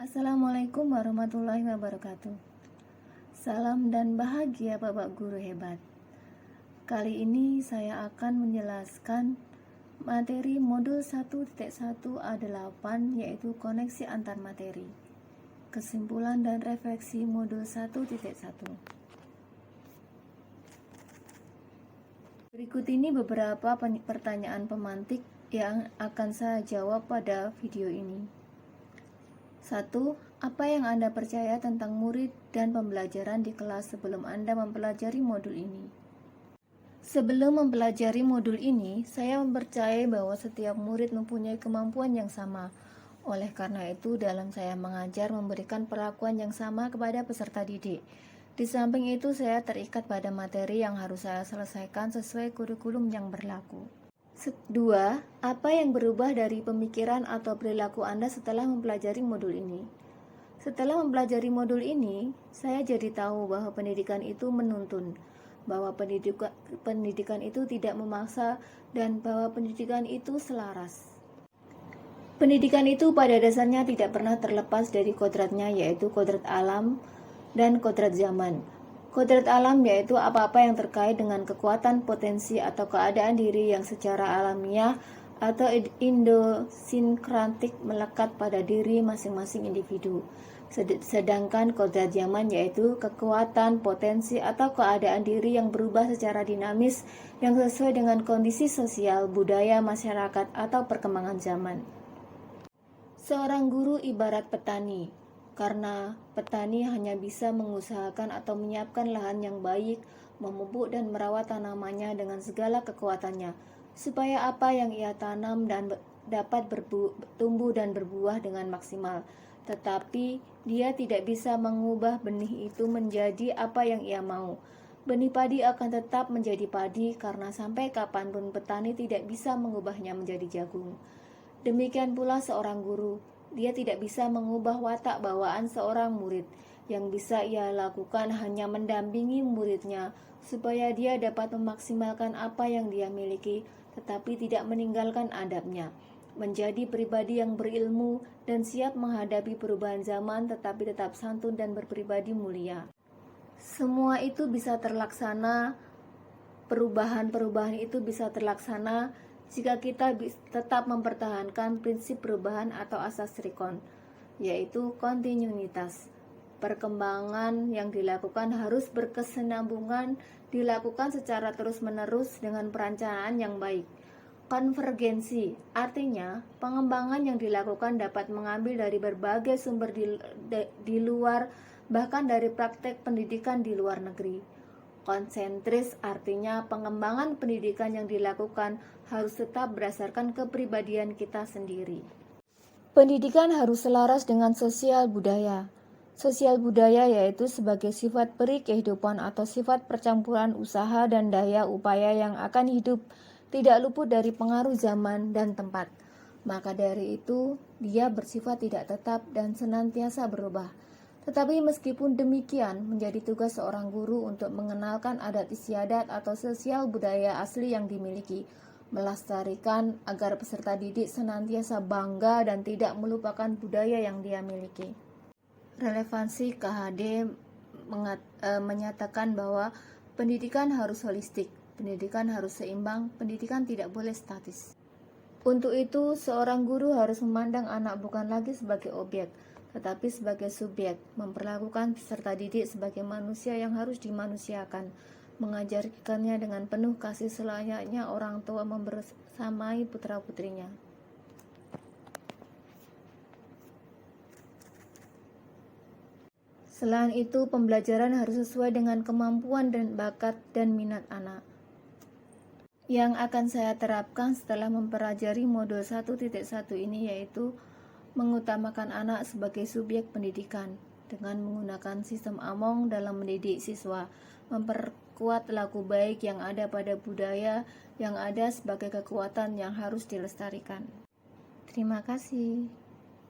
Assalamualaikum warahmatullahi wabarakatuh. Salam dan bahagia Bapak Guru hebat. Kali ini saya akan menjelaskan materi modul 1.1 A8 yaitu koneksi antar materi. Kesimpulan dan refleksi modul 1.1. Berikut ini beberapa pertanyaan pemantik yang akan saya jawab pada video ini. 1. Apa yang Anda percaya tentang murid dan pembelajaran di kelas sebelum Anda mempelajari modul ini? Sebelum mempelajari modul ini, saya mempercayai bahwa setiap murid mempunyai kemampuan yang sama. Oleh karena itu, dalam saya mengajar memberikan perlakuan yang sama kepada peserta didik. Di samping itu, saya terikat pada materi yang harus saya selesaikan sesuai kurikulum yang berlaku. 2. Apa yang berubah dari pemikiran atau perilaku Anda setelah mempelajari modul ini? Setelah mempelajari modul ini, saya jadi tahu bahwa pendidikan itu menuntun, bahwa pendidikan itu tidak memaksa, dan bahwa pendidikan itu selaras. Pendidikan itu pada dasarnya tidak pernah terlepas dari kodratnya, yaitu kodrat alam dan kodrat zaman. Kodrat alam yaitu apa-apa yang terkait dengan kekuatan, potensi, atau keadaan diri yang secara alamiah atau idiosinkratik melekat pada diri masing-masing individu. Sedangkan kodrat zaman yaitu kekuatan, potensi, atau keadaan diri yang berubah secara dinamis yang sesuai dengan kondisi sosial, budaya, masyarakat, atau perkembangan zaman. Seorang guru ibarat petani. Karena petani hanya bisa mengusahakan atau menyiapkan lahan yang baik, memupuk dan merawat tanamannya dengan segala kekuatannya, supaya apa yang ia tanam dan dapat tumbuh dan berbuah dengan maksimal. Tetapi dia tidak bisa mengubah benih itu menjadi apa yang ia mau. Benih padi akan tetap menjadi padi karena sampai kapanpun petani tidak bisa mengubahnya menjadi jagung. Demikian pula seorang guru. Dia tidak bisa mengubah watak bawaan seorang murid. Yang bisa ia lakukan hanya mendampingi muridnya supaya dia dapat memaksimalkan apa yang dia miliki, tetapi tidak meninggalkan adabnya. Menjadi pribadi yang berilmu dan siap menghadapi perubahan zaman, tetapi tetap santun dan berpribadi mulia. Semua itu bisa terlaksana, perubahan-perubahan itu bisa terlaksana jika kita tetap mempertahankan prinsip perubahan atau asas rikon, yaitu kontinuitas. Perkembangan yang dilakukan harus berkesinambungan, dilakukan secara terus-menerus dengan perencanaan yang baik. Konvergensi, artinya pengembangan yang dilakukan dapat mengambil dari berbagai sumber di luar, bahkan dari praktek pendidikan di luar negeri. Konsentris artinya pengembangan pendidikan yang dilakukan harus tetap berdasarkan kepribadian kita sendiri. Pendidikan harus selaras dengan sosial budaya. Sosial budaya yaitu sebagai sifat peri kehidupan atau sifat percampuran usaha dan daya upaya yang akan hidup, tidak luput dari pengaruh zaman dan tempat. Maka dari itu, dia bersifat tidak tetap dan senantiasa berubah. Tetapi meskipun demikian, menjadi tugas seorang guru untuk mengenalkan adat istiadat atau sosial budaya asli yang dimiliki, melestarikan agar peserta didik senantiasa bangga dan tidak melupakan budaya yang dia miliki. Relevansi KHD menyatakan bahwa pendidikan harus holistik, pendidikan harus seimbang, pendidikan tidak boleh statis. Untuk itu, seorang guru harus memandang anak bukan lagi sebagai objek, tetapi sebagai subjek, memperlakukan peserta didik sebagai manusia yang harus dimanusiakan, mengajarkannya dengan penuh kasih selayaknya orang tua membersamai putra-putrinya. Selain itu, pembelajaran harus sesuai dengan kemampuan dan bakat dan minat anak. Yang akan saya terapkan setelah mempelajari modul 1.1 ini yaitu mengutamakan anak sebagai subjek pendidikan dengan menggunakan sistem Among dalam mendidik siswa, memperkuat laku baik yang ada pada budaya yang ada sebagai kekuatan yang harus dilestarikan. Terima kasih.